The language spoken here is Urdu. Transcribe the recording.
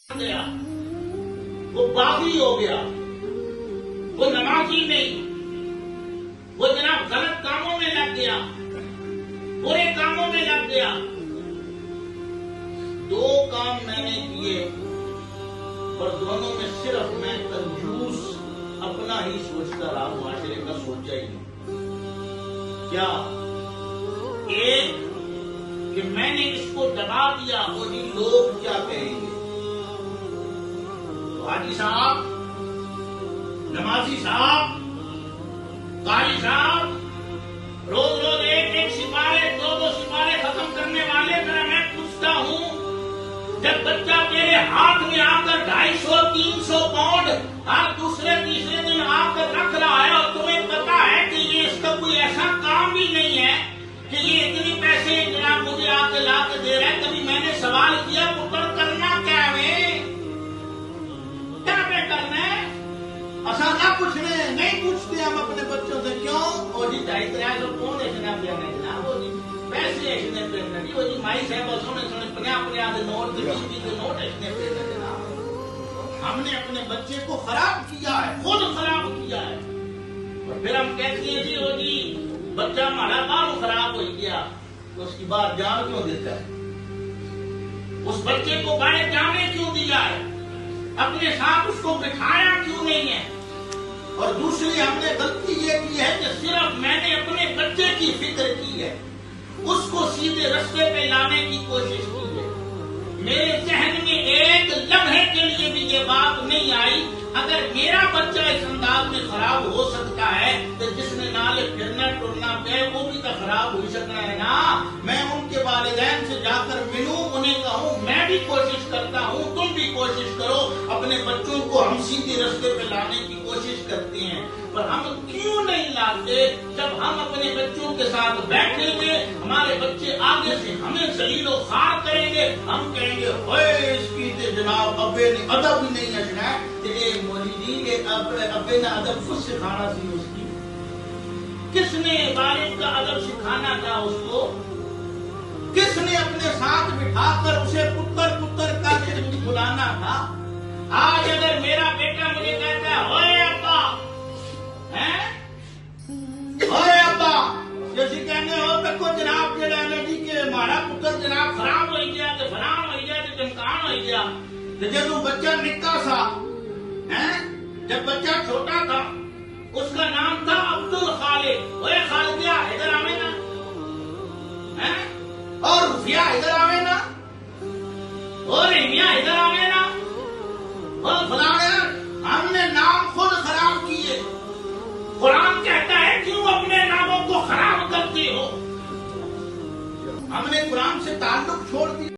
گیا، وہ باغی ہو گیا، وہ نمازی نہیں، وہ جناب غلط کاموں میں لگ گیا، برے کاموں میں لگ گیا۔ دو کام میں نے کیے اور دونوں میں صرف میں کنجوس اپنا ہی سوچتا رہا، معاشرے کا سوچا ہی نہیں۔ کیا؟ ایک کہ میں نے اس کو دبا دیا اور یہ لوگ کیا کہیں گے۔ حاجی صاحب، نمازی صاحب، قاری صاحب، روز روز ایک ایک سپارے، دو سپارے ختم کرنے والے، ذرا میں پوچھتا ہوں، جب بچہ تیرے ہاتھ میں آ کر 250 300 پاؤنڈ ہر دوسرے تیسرے دن آ کر رکھ رہا ہے اور تمہیں پتا ہے کہ یہ اس کا کوئی ایسا کام بھی نہیں ہے کہ یہ اتنے پیسے جناب مجھے آ کے لا کے دے رہا ہے، کبھی میں نے سوال کیا پتر کرنا کیا ہے، کیا پہ کرنا ہے؟ ایسا نہ پوچھنے، نہیں پوچھتے ہم اپنے بچوں سے، کیوں؟ وہ جی 250 کون ہے جناب دینا جناب، وہ جی پیسے ایسنے پہ نہیں، وہ جی مائی صاحب سونے 50 نوٹ 20 نوٹ ایسنے پہ جناب۔ ہم نے اپنے بچے کو خراب کیا ہے، خود خراب کیا ہے، اور پھر ہم کہتے ہیں جی وہ جی بچہ ہمارا کام خراب ہو گیا، تو اس کی بات جان کیوں دیتا ہے؟ اس بچے کو باہر جانے کیوں دیا ہے؟ اپنے ساتھ اس کو بٹھایا کیوں نہیں ہے؟ اور دوسری ہم نے غلطی یہ کی ہے کہ صرف میں نے اپنے بچے کی فکر کی ہے، اس کو سیدھے رستے پہ لانے کی کوشش کی ہے۔ میرے ذہن میں ایک لمحے کے لیے بھی یہ بات نہیں آئی اگر میرا بچہ اس انداز میں خراب ہو سکتا ہے تو جس نے نالے پھرنا ٹرنا پہ وہ بھی تو خراب ہو سکتا ہے نا۔ میں ان کے والدین سے جا کر ملوں، انہیں کہوں میں بھی کوشش کرتا ہوں، تم بھی کوشش کرو، اپنے بچوں کو ہم سیدھے رستے پہ لانے کی کوشش کرتے ہیں، پر ہم کیوں نہیں لاتے؟ جب ہم اپنے بچوں کے ساتھ بیٹھیں گے، ہمارے بچے آگے سے ہمیں ذلیل و خوار کریں گے، ہم کہیں گے اوے اس کی جناب ابے نے ادب ہی نہیں ہے، مولی جی ابے نے ادب خود سکھانا سی، اس کی کس نے والد کا ادب سکھانا تھا؟ اس کو کس نے اپنے ساتھ بٹھا کر اسے پتر پتر کا بلانا تھا؟ آج اگر میرا بیٹا مجھے کہتا ہے اوے ابا، اوے ابا، جیسے کہنے ہو دیکھو جناب جڑا ہے جی کہ ہمارا پتر جناب خراب ہو گیا، تو فلان ہو گیا، تو چمکان ہو گیا، تو جب وہ بچہ نکا سا، جب بچہ چھوٹا تھا اس کا نام تھا عبد الخالق، اوے خالقیا ادھر آوے نا، اور رفیہ ادھر آوے نا، اور رحمیہ ادھر آوے نا، اور فلانے، ہم نے نام خود خراب کیے۔ قرآن کہتا ہے کیوں اپنے ناموں کو خراب کرتے ہو؟ ہم نے قرآن سے تعلق چھوڑ دیا۔